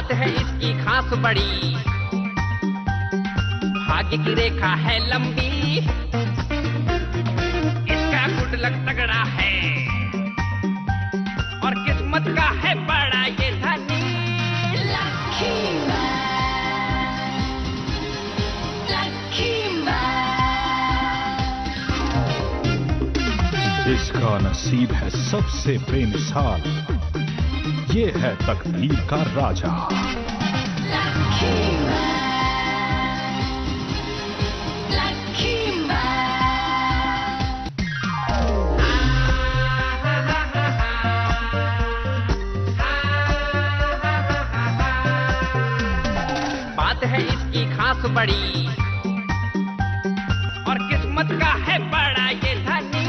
बात है इसकी खास बड़ी, भाग्य की रेखा है लंबी, इसका गुड लक तगड़ा है और किस्मत का है बड़ा ये धनी। लकी इसका नसीब है सबसे बेमिसाल, ये है तकदीर का राजा। बात है इसकी खास बड़ी और किस्मत का है बड़ा ये धनी।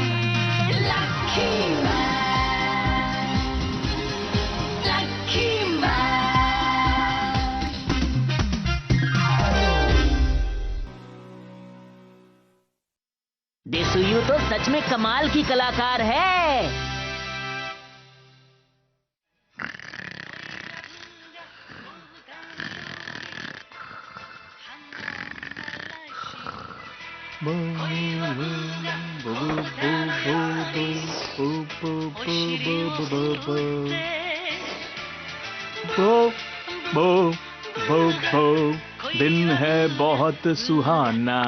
देसुयू तो सच में कमाल की कलाकार है। दिन है बहुत सुहाना।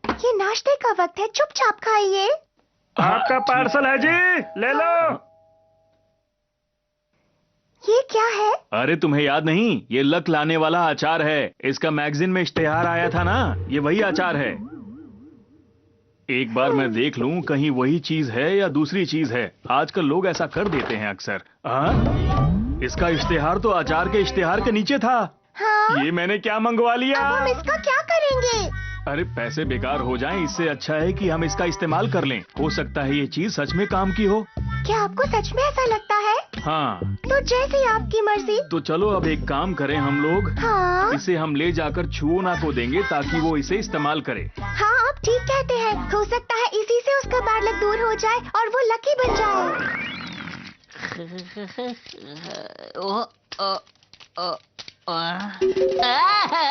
ये नाश्ते का वक्त है, चुपचाप खाइए। आपका पार्सल है जी, ले लो। ये क्या है? अरे तुम्हें याद नहीं, ये लक लाने वाला अचार है। इसका मैगजीन में इश्तेहार आया था ना, ये वही अचार है। एक बार मैं देख लूं कहीं वही चीज है या दूसरी चीज है। आजकल लोग ऐसा कर देते हैं अक्सर। इसका इश्तेहार तो अचार के इश्तेहार के नीचे था। हाँ? ये मैंने क्या मंगवा लिया? अब हम इसका क्या करेंगे? अरे पैसे बेकार हो जाएं, इससे अच्छा है कि हम इसका इस्तेमाल कर लें। हो सकता है ये चीज सच में काम की हो। क्या आपको सच में ऐसा लगता है? हाँ। तो जैसे आपकी मर्जी। तो चलो अब एक काम करें हम लोग। हाँ? इसे हम ले जाकर छुओना को देंगे ताकि वो इसे इस्तेमाल करे। हाँ, आप ठीक कहते हैं। हो सकता है इसी से उसका बैड लक दूर हो जाए और वो लकी बन जाए।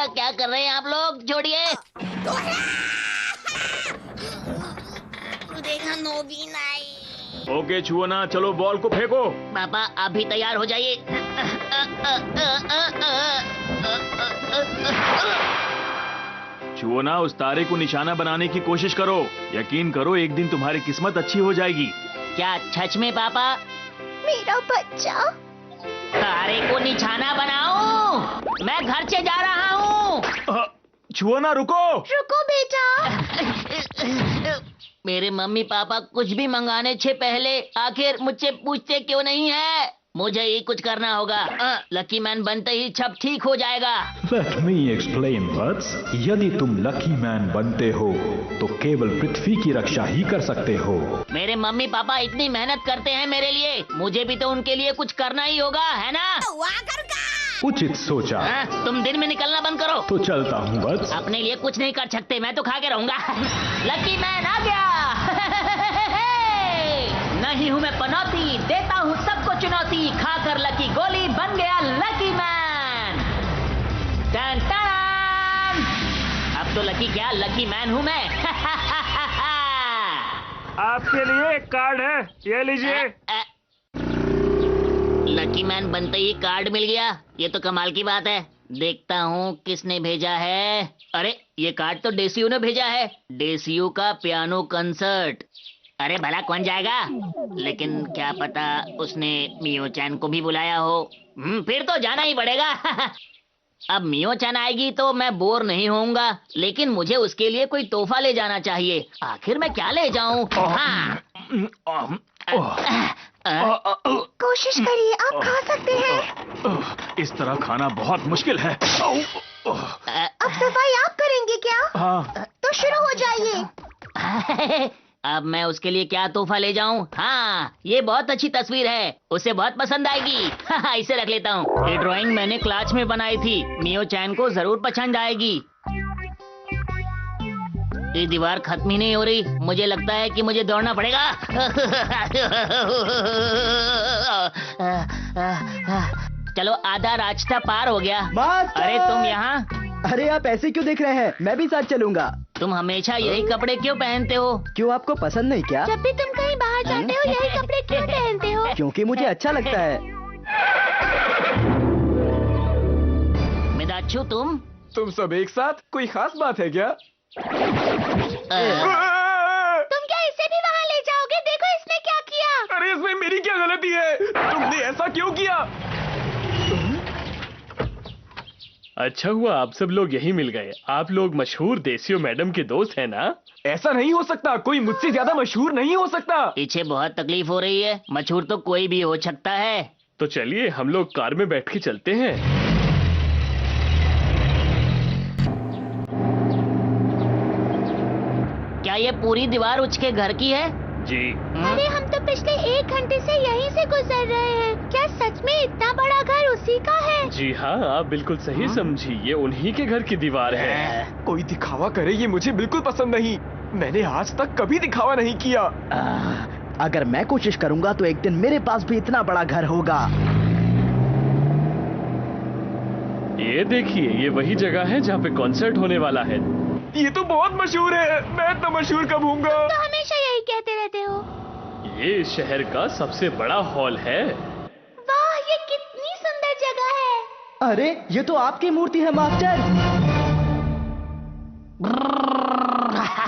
क्या कर रहे हैं आप लोग? छोड़िए। देखा नोबिन आई। ओके छुओना, चलो बॉल को फेंको। पापा आप भी तैयार हो जाइए। छुओना, उस तारे को निशाना बनाने की कोशिश करो। यकीन करो एक दिन तुम्हारी किस्मत अच्छी हो जाएगी। क्या सच में पापा? मेरा बच्चा। तारे को निशाना बनाऊं? मैं घर से जा रहा हूँ। छुओना रुको। रुको बेटा। मेरे मम्मी पापा कुछ भी मंगाने से पहले आखिर मुझसे पूछते क्यों नहीं है? मुझे ही कुछ करना होगा। लकी मैन बनते ही सब ठीक हो जाएगा। Let me explain, buts. यदि तुम लकी मैन बनते हो तो केवल पृथ्वी की रक्षा ही कर सकते हो। मेरे मम्मी पापा इतनी मेहनत करते हैं मेरे लिए, मुझे भी तो उनके लिए कुछ करना ही होगा, है ना? उचित सोचा। तुम दिन में निकलना बंद करो। तो चलता हूँ बस। अपने लिए कुछ नहीं कर सकते, मैं तो खा के रहूंगा। लकी मैन आ गया। नहीं हूँ मैं पनौती, देता हूँ सबको चुनौती। खाकर लकी गोली बन गया लकी मैन। Ton ton. अब तो लकी क्या, लकी मैन हूँ मैं। आपके लिए एक कार्ड है, ये लीजिए। लकी मैन बनते ही कार्ड मिल गया, ये तो कमाल की बात है। देखता हूँ किसने भेजा है। अरे ये कार्ड तो डेसीयू ने भेजा है। डेसीयू का पियानो कंसर्ट। अरे भला कौन जाएगा? लेकिन क्या पता उसने मियो चैन को भी बुलाया हो। फिर तो जाना ही पड़ेगा। अब मियो चैन आएगी तो मैं बोर नहीं होऊंगा, लेकिन मुझे उसके लिए कोई तोहफा ले जाना चाहिए। आखिर मैं क्या ले जाऊं? हाँ। कोशिश करिए, आप खा सकते हैं। इस तरह खाना बहुत मुश्किल है। अब सफाई आप करेंगे क्या? हाँ। तो शुरू हो जाइए। अब मैं उसके लिए क्या तोहफा ले जाऊं? हाँ, ये बहुत अच्छी तस्वीर है, उसे बहुत पसंद आएगी। इसे रख लेता हूँ। ये ड्राइंग मैंने क्लास में बनाई थी, मियो चैन को जरूर पसंद आएगी। ये दीवार खत्म ही नहीं हो रही, मुझे लगता है कि मुझे दौड़ना पड़ेगा। चलो आधा रास्ता पार हो गया। मास्टर! अरे तुम यहाँ? अरे आप ऐसे क्यों देख रहे हैं? मैं भी साथ चलूंगा। तुम हमेशा यही कपड़े क्यों पहनते हो? क्यों आपको पसंद नहीं क्या? जब भी तुम कहीं बाहर जाते हो यही कपड़े क्यों पहनते हो? क्योंकि मुझे अच्छा लगता है। मिदाच्छु तुम सब एक साथ, कोई खास बात है क्या? तुम क्या इसे भी वहाँ ले जाओगे? देखो इसने क्या किया। अरे इसमें मेरी क्या गलती है? तुमने ऐसा क्यों किया? अच्छा हुआ आप सब लोग यहीं मिल गए। आप लोग मशहूर देसियो मैडम के दोस्त हैं ना? ऐसा नहीं हो सकता, कोई मुझसे ज्यादा मशहूर नहीं हो सकता। पीछे बहुत तकलीफ हो रही है। मशहूर तो कोई भी हो सकता है। तो चलिए हम लोग कार में बैठ के चलते हैं। क्या ये पूरी दीवार उसके घर की है? जी। अरे हम तो पिछले 1 घंटे से यहीं से गुजर रहे हैं। क्या सच में इतना बड़ा घर उसी का है? जी हाँ, आप बिल्कुल सही समझी। ये उन्हीं के घर की दीवार है। कोई दिखावा करे ये मुझे बिल्कुल पसंद नहीं। मैंने आज तक कभी दिखावा नहीं किया। अगर मैं कोशिश करूंगा तो एक दिन मेरे पास भी इतना बड़ा घर होगा। ये देखिए, ये वही जगह है जहाँ पे कॉन्सर्ट होने वाला है। ये तो बहुत मशहूर है। मैं इतना मशहूर कब हूँगा? तो हमेशा यही कहते रहते हो। ये शहर का सबसे बड़ा हॉल है। वाह, ये कितनी सुंदर जगह है। अरे ये तो आपकी मूर्ति है मास्टर।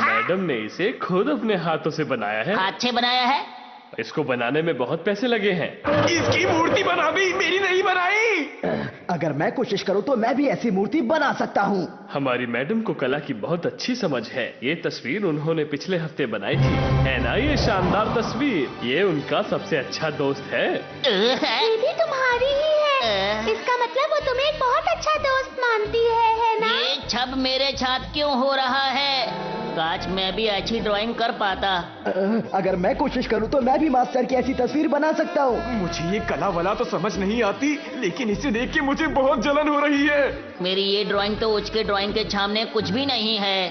मैडम ने इसे खुद अपने हाथों से बनाया है। हाथ से बनाया है? इसको बनाने में बहुत पैसे लगे हैं। इसकी मूर्ति बना दी, मेरी नहीं बनाई। अगर मैं कोशिश करूं तो मैं भी ऐसी मूर्ति बना सकता हूं। हमारी मैडम को कला की बहुत अच्छी समझ है। ये तस्वीर उन्होंने पिछले हफ्ते बनाई थी, है ना? ये शानदार तस्वीर। ये उनका सबसे अच्छा दोस्त है। ये भी तुम्हारी ही है। इसका मतलब वो तुम्हें एक बहुत अच्छा दोस्त मानती है ना? ये छब मेरे साथ क्यों हो रहा है? काश मैं भी अच्छी ड्राइंग कर पाता। अगर मैं कोशिश करूं तो मैं भी मास्टर की ऐसी तस्वीर बना सकता हूं। मुझे ये कला वाला तो समझ नहीं आती, लेकिन इसे देख के मुझे बहुत जलन हो रही है। मेरी ये ड्राइंग तो उसके ड्राइंग के सामने कुछ भी नहीं है।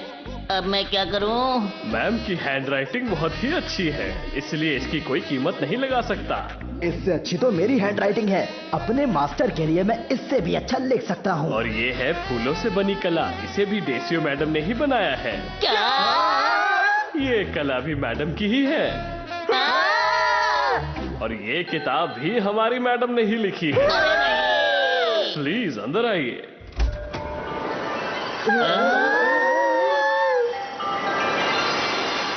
अब मैं क्या करूं? मैम की हैंडराइटिंग बहुत ही अच्छी है, इसलिए इसकी कोई कीमत नहीं लगा सकता। इससे अच्छी तो मेरी हैंडराइटिंग है। अपने मास्टर के लिए मैं इससे भी अच्छा लिख सकता हूँ। और ये है फूलों से बनी कला। इसे भी डेसियो मैडम ने ही बनाया है। क्या? ये कला भी मैडम की ही है। और ये किताब भी हमारी मैडम ने ही लिखी है। अरे नहीं। प्लीज अंदर आइए।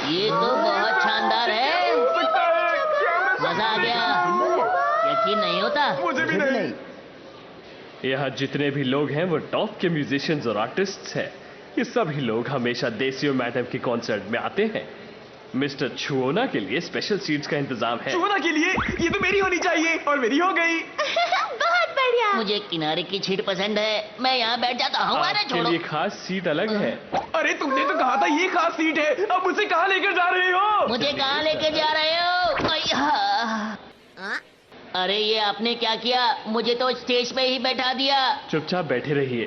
ये तो बहुत शानदार है। मजा आ गया। यकीन नहीं होता। मुझे भी मुझे भी नहीं। नहीं। यहाँ जितने भी लोग हैं वो टॉप के म्यूजिशियंस और आर्टिस्ट्स हैं। ये सभी लोग हमेशा देसियो मैडम के कॉन्सर्ट में आते हैं। मिस्टर छुओना के लिए स्पेशल सीट्स का इंतजाम है। चूना के लिए ये तो मेरी होनी चाहिए, और मेरी हो गई। बहुत बढ़िया। मुझे किनारे की सीट पसंद है। मैं यहाँ बैठ जाता हूँ। अरे आपके छोड़ो। लिए खास सीट अलग है। अरे तुमने तो कहा था ये खास सीट है, अब मुझे कहाँ लेकर जा रहे हो? मुझे कहाँ लेके जा रहे हो? अय्या। हाँ? अरे ये आपने क्या किया? मुझे तो स्टेज पे ही बैठा दिया। चुपचाप बैठे रहिए।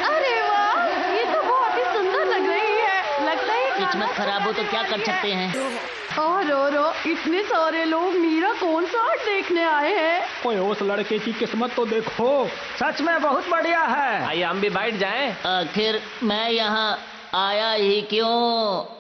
अरे वाह, ये तो बहुत ही सुंदर लग रही है। लगता है किस्मत खराब हो तो क्या कर सकते हैं? रो इतने सारे लोग मेरा कॉन्सर्ट देखने आए हैं। ओए उस लड़के की किस्मत तो देखो, सच में बहुत बढ़िया है। आइए हम भी बैठ जाएं। आखिर मैं यहाँ आया ही क्यों?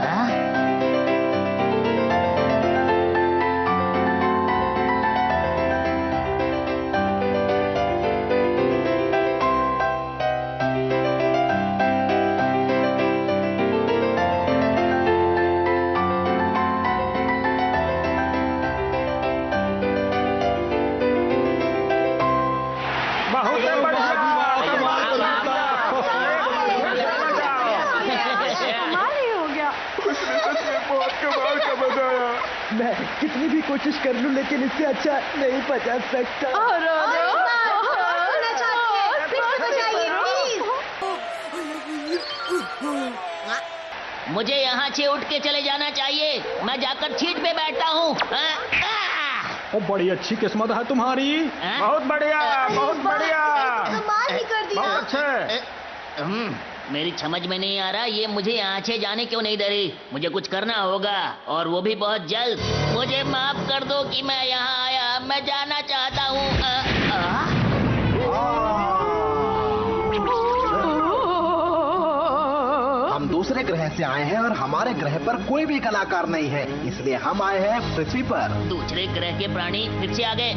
हाँ? मैं कितनी भी कोशिश कर लूं लेकिन इससे अच्छा नहीं बचा सकता। मुझे यहाँ से उठ के चले जाना चाहिए। मैं जाकर सीट पे बैठता हूँ। ओ, बड़ी अच्छी किस्मत है तुम्हारी। बहुत बढ़िया, बहुत बढ़िया, कमाल ही कर दिया। बहुत अच्छे। मेरी समझ में नहीं आ रहा ये मुझे यहाँ से जाने क्यों नहीं दे रही। मुझे कुछ करना होगा और वो भी बहुत जल्द। मुझे माफ कर दो कि मैं यहाँ आया। मैं जाना चाहता हूँ। हम दूसरे ग्रह से आए हैं और हमारे ग्रह पर कोई भी कलाकार नहीं है, इसलिए हम आए हैं पृथ्वी पर। दूसरे ग्रह के प्राणी फिर से आ गए।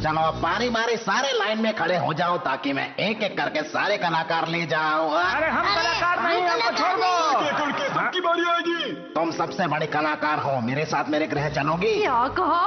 चलो अब बारी बारी सारे लाइन में खड़े हो जाओ ताकि मैं एक एक करके सारे कलाकार ले जाऊं। अरे हम कलाकार नहीं, हमको छोड़ दो। सबकी बारी आएगी। तुम सबसे बड़े कलाकार हो, मेरे साथ मेरे ग्रह चलोगी? क्या कहा?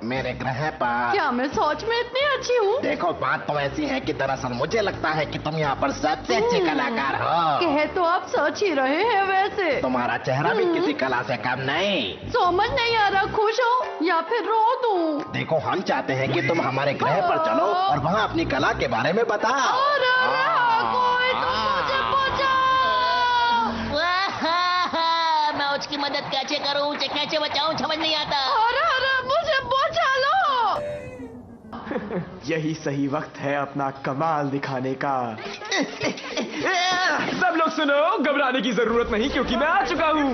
मेरे ग्रह पर। क्या मैं सच में इतनी अच्छी हूँ? देखो बात तो ऐसी है कि दरअसल मुझे लगता है कि तुम यहाँ पर सबसे अच्छे कलाकार हो। कहे तो आप सच ही रहे हैं वैसे। तुम्हारा चेहरा भी किसी कला से कम नहीं। समझ नहीं आ रहा, खुश हो या फिर रो दूं? देखो हम चाहते हैं कि तुम हमारे ग्रह पर चलो और वहाँ अपनी कला के बारे में बताओ। कोई तो मुझे बचाओ। मैं उसकी मदद कैसे करूँ, उसे कैसे बचाऊँ, समझ नहीं आता। अरे मुझे बचा लो। यही सही वक्त है अपना कमाल दिखाने का। सब लोग सुनो, घबराने की जरूरत नहीं क्योंकि मैं आ चुका हूँ।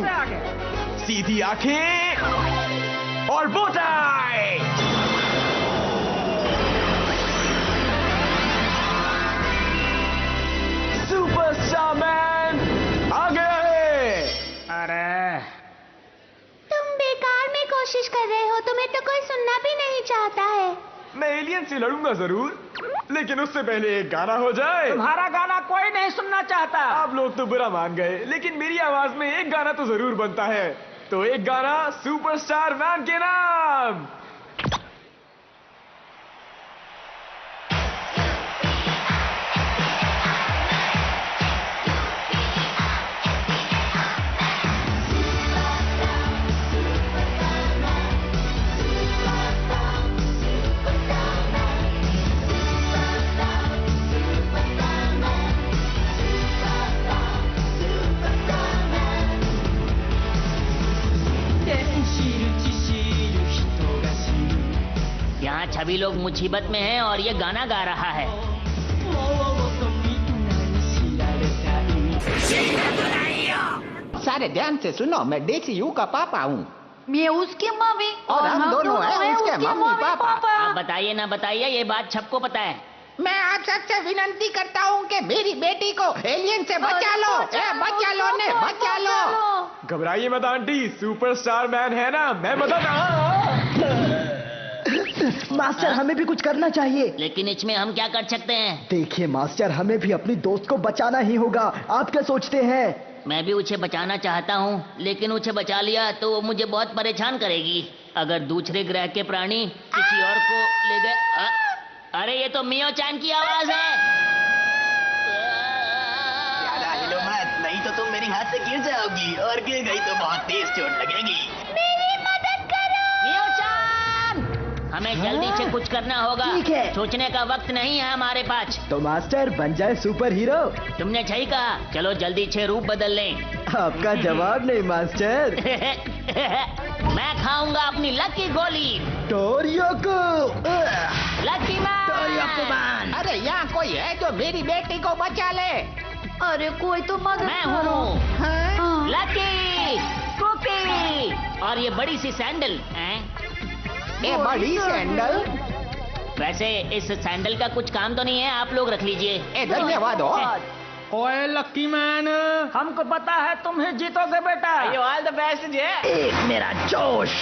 सीधी आंखें और बो टाई। सुपरस्टार मैन आ गया है। अरे तुम बेकार में कोशिश कर रहे हो, तुम्हें तो कोई सुनना भी नहीं चाहता है। मैं एलियन से लड़ूंगा जरूर, लेकिन उससे पहले एक गाना हो जाए। तुम्हारा गाना कोई नहीं सुनना चाहता। आप लोग तो बुरा मान गए, लेकिन मेरी आवाज में एक गाना तो जरूर बनता है। तो एक गाना सुपरस्टार मैन के नाम। यहाँ सभी लोग मुसीबत में हैं और ये गाना गा रहा है। सारे ध्यान से सुनो, मैं डेसीयू का पापा हूँ मैं उसकी मम्मी और हम दोनों हैं उसके मम्मी पापा। आप बताइए ना बताइए, ये बात सबको पता है। मैं आप सबसे विनती करता हूँ कि मेरी बेटी को एलियन से बचा लो। बचा लो ने, बचा लो। घबराइए मत आंटी, सुपरस्टार मैन है ना, मैं मदद। मास्टर हमें भी कुछ करना चाहिए। लेकिन इसमें हम क्या कर सकते हैं? देखिए मास्टर, हमें भी अपनी दोस्त को बचाना ही होगा। आप क्या सोचते हैं? मैं भी उसे बचाना चाहता हूँ, लेकिन उसे बचा लिया तो वो मुझे बहुत परेशान करेगी। अगर दूसरे ग्रह के प्राणी किसी और को ले गए। अरे ये तो मियो चान की आवाज है। नहीं तो तुम मेरी हाथ से गिर जाओगी और गिर गई तो बहुत तेज चोट लगेगी। मेरी मदद करो। मियो चान, हमें जल्दी से कुछ करना होगा। ठीक है। सोचने का वक्त नहीं है हमारे पास। तो मास्टर बन जाए सुपर हीरो। तुमने सही कहा, चलो जल्दी से रूप बदल लें। आपका जवाब नहीं मास्टर। मैं खाऊंगा अपनी लकी गोली। टोरियोको। Lucky man. अरे यहाँ कोई है जो मेरी बेटी को बचा ले? अरे कोई तो मदद मैं करो। हूँ लकी कुकी और ये बड़ी सी सैंडल हैं? ये बड़ी सैंडल? वैसे इस सैंडल का कुछ काम तो नहीं है, आप लोग रख लीजिए। धन्यवाद हो। ओए लक्की मैन, हमको पता है तुम ही जीतोगे बेटा। ऑल द बेस्ट जी। एक मेरा जोश,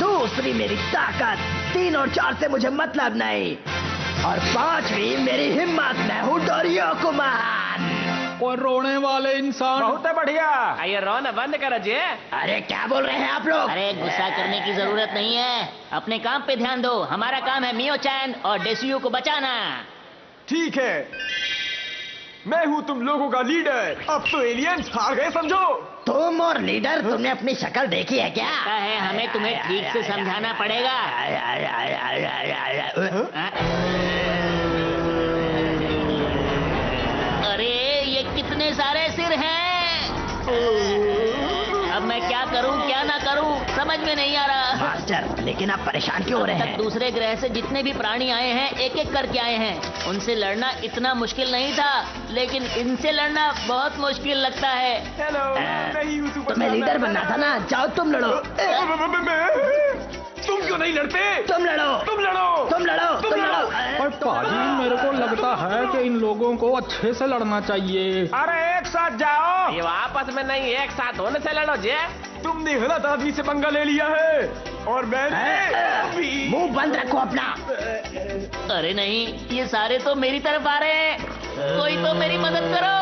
दूसरी मेरी ताकत, 3 और 4 से मुझे मतलब नहीं, और 5वीं मेरी हिम्मत। मैं हूँ डोरियोको मैन। और रोने वाले इंसान। बहुत बढ़िया। आइए रोना बंद करो जी। अरे क्या बोल रहे हैं आप लोग? अरे गुस्सा करने की जरूरत नहीं है, अपने काम पे ध्यान दो। हमारा काम है मियो चैन और डेसियो को बचाना। ठीक है, मैं हूँ तुम लोगों का लीडर। अब तो एलियंस हार गए समझो। तुम और लीडर, तुमने अपनी शक्ल देखी है क्या? लगता है हमें तुम्हें ठीक से समझाना पड़ेगा। अरे ये कितने सारे सिर हैं। अब मैं क्या करूं क्या ना करूं समझ में नहीं आ रहा। मास्टर, लेकिन आप परेशान क्यों हो रहे हैं? दूसरे ग्रह से जितने भी प्राणी आए हैं एक एक करके आए हैं। उनसे लड़ना इतना मुश्किल नहीं था, लेकिन इनसे लड़ना बहुत मुश्किल लगता है। हेलो, मैं ही हूँ सुपरस्टार। तुम्हें लीडर बनना था ना, जाओ तुम लड़ो। तुम क्यों नहीं लड़ते? तुम लड़ो, तुम लड़ो, तुम लड़ो, तुम लड़ो। पर पाजी, मेरे को लगता है कि इन लोगों को अच्छे से लड़ना चाहिए। अरे एक साथ जाओ। ये आपस में नहीं, एक साथ होने से लड़ो जे। तुमने गलत आदमी से पंगा ले लिया है और मैंने मुंह बंद रखो अपना। अरे नहीं, ये सारे तो मेरी तरफ आ रहे हैं। कोई तो मेरी मदद करो।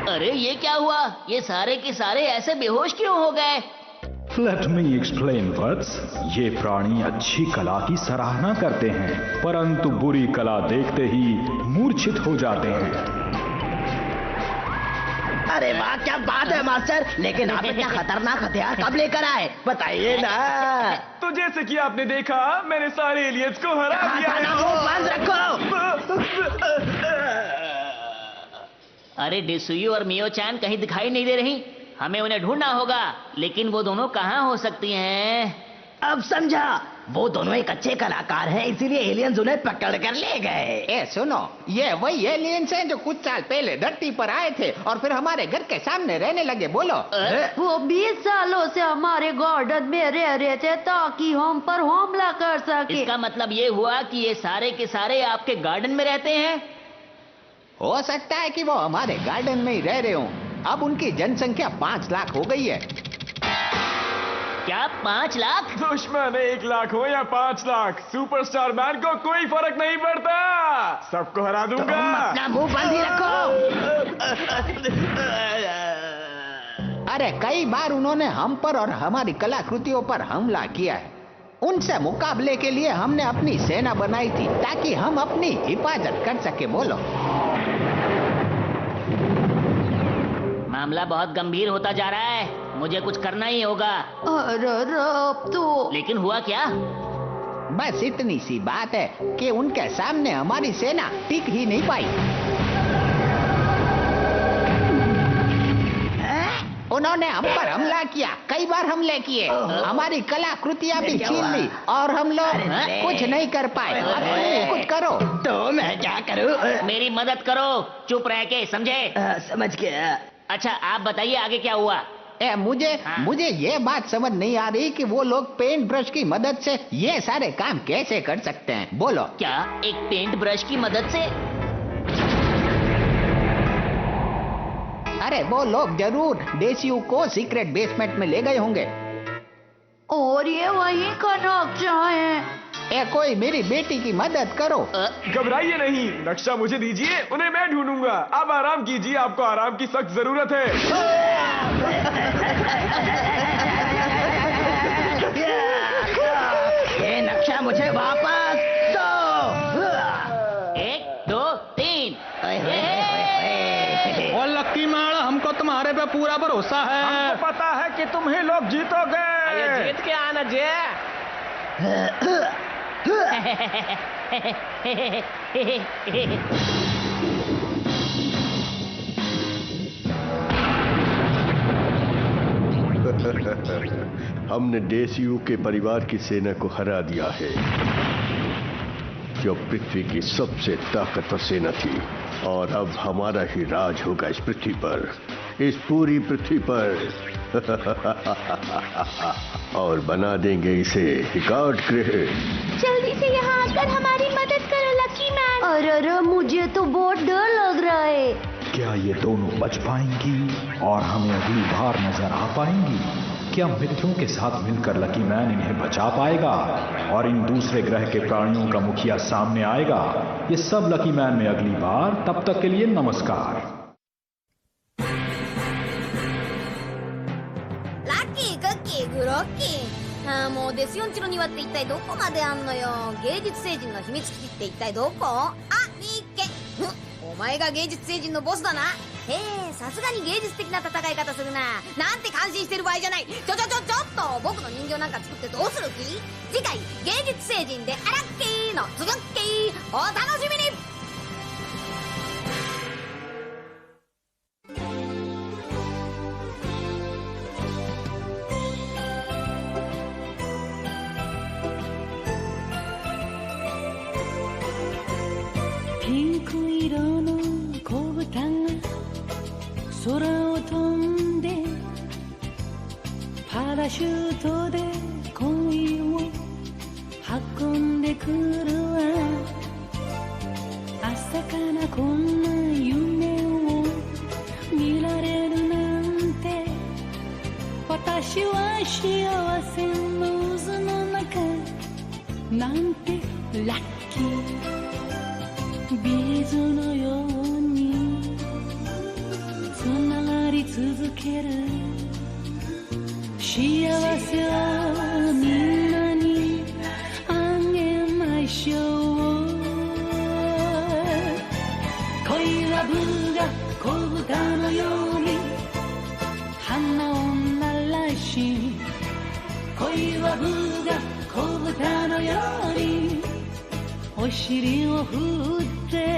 अरे ये क्या हुआ? ये सारे के सारे ऐसे बेहोश क्यों हो गए? Let me explain वत्स। ये प्राणी अच्छी कला की सराहना करते हैं, परंतु बुरी कला देखते ही मूर्छित हो जाते हैं। अरे वाह, क्या बात है मास्टर। लेकिन आप इतना खतरनाक हथियार कब लेकर आए, बताइए ना। तो जैसे कि आपने देखा, मैंने सारे एलियंस को हरा दिया है। मुंह बंद रखो। अरे डेसुयु और मियो चैन कहीं दिखाई नहीं दे रही। हमें उन्हें ढूंढना होगा, लेकिन वो दोनों कहाँ हो सकती हैं? अब समझा, वो दोनों एक अच्छे कलाकार हैं, इसीलिए एलियंस उन्हें पकड़ कर ले गए। ए सुनो, ये वही एलियंस हैं जो कुछ साल पहले धरती पर आए थे और फिर हमारे घर के सामने रहने लगे। बोलो। वो 20 सालों से हमारे गार्डन में रह रहे थे ताकि हम पर हमला कर सके। इसका मतलब ये हुआ कि ये सारे के सारे आपके गार्डन में रहते हैं? हो सकता है कि वो हमारे गार्डन में ही रह रहे हों। अब उनकी जनसंख्या 5 लाख हो गई है। क्या 5 लाख? दुश्मन 1 लाख हो या 5 लाख, सुपरस्टार मैन को कोई फर्क नहीं पड़ता। सबको हरा दूंगा। तुम अपना मुंह बंद ही रखो। अरे कई बार उन्होंने हम पर और हमारी कलाकृतियों पर हमला किया है। उनसे मुकाबले के लिए हमने अपनी सेना बनाई थी ताकि हम अपनी हिफाजत कर सके। बोलो। मामला बहुत गंभीर होता जा रहा है, मुझे कुछ करना ही होगा। अरे अब तो। लेकिन हुआ क्या? बस इतनी सी बात है कि उनके सामने हमारी सेना टिक ही नहीं पाई। उन्होंने हम पर हमला किया, कई बार हमले किए, हमारी कलाकृतियां भी छीन ली और हम लोग कुछ नहीं कर पाए। अब तुम कुछ करो। तो मैं क्या करूं? मेरी मदद करो, चुप रह के, समझे? समझ गया। अच्छा आप बताइए आगे क्या हुआ? मुझे ये बात समझ नहीं आ रही कि वो लोग पेंट ब्रश की मदद से ये सारे काम कैसे कर सकते हैं। बोलो। क्या एक पेंट ब्रश की मदद से? अरे वो लोग जरूर डेस्यू को सीक्रेट बेसमेंट में ले गए होंगे। और ये वहीं का नक्शा है। कोई मेरी बेटी की मदद करो। घबराइए नहीं, नक्शा मुझे दीजिए, उन्हें मैं ढूंढूंगा। आप आराम कीजिए, आपको आराम की सख्त जरूरत है। ये नक्शा मुझे वापस दो। 1 2 3। और लक्की मैन, हमको तुम्हारे पे पूरा भरोसा है। हमको पता है कि तुम ही लोग जीतोगे। जीत के आना जे। हमने डेस्यू के परिवार की सेना को हरा दिया है, जो पृथ्वी की सबसे ताकतवर सेना थी। और अब हमारा ही राज होगा इस पृथ्वी पर, इस पूरी पृथ्वी पर। और बना देंगे इसे रिकॉर्ड गृह। जल्दी से यहाँ आकर हमारी मदद करो लकी मैन। अरे मुझे तो बहुत डर लग रहा है। क्या ये दोनों बच पाएंगी और हमें अगली बार नजर आ पाएंगी? क्या मित्रों के साथ मिलकर लकी मैन इन्हें बचा पाएगा और इन दूसरे ग्रह के प्राणियों का मुखिया सामने आएगा? ये सब लकी मैन में अगली बार। तब तक के लिए नमस्कार। Lucky cookie गुरोकी あーもうですよんちの庭って一体どこまであんのよ。芸術星人の秘密基地って一体どこ？あ、いいっけ。お前が芸術星人のボスだな。へえ、さすがに芸術的な戦い方するな。なんて感心してる場合じゃない。ちょっと僕の人形なんか作ってどうする気？次回芸術星人でアラッキーの続きお楽しみに。ピンク色の子豚が空を飛んでパラシュートで恋を運んでくるわ。朝からこんな夢を見られるなんて、私は幸せの渦の中なんてラッキー。ビーズのようにつながり続ける幸せをみんなにあげましょう。恋はブが子豚のように花を鳴らし、恋はブが子豚のようにお尻を振って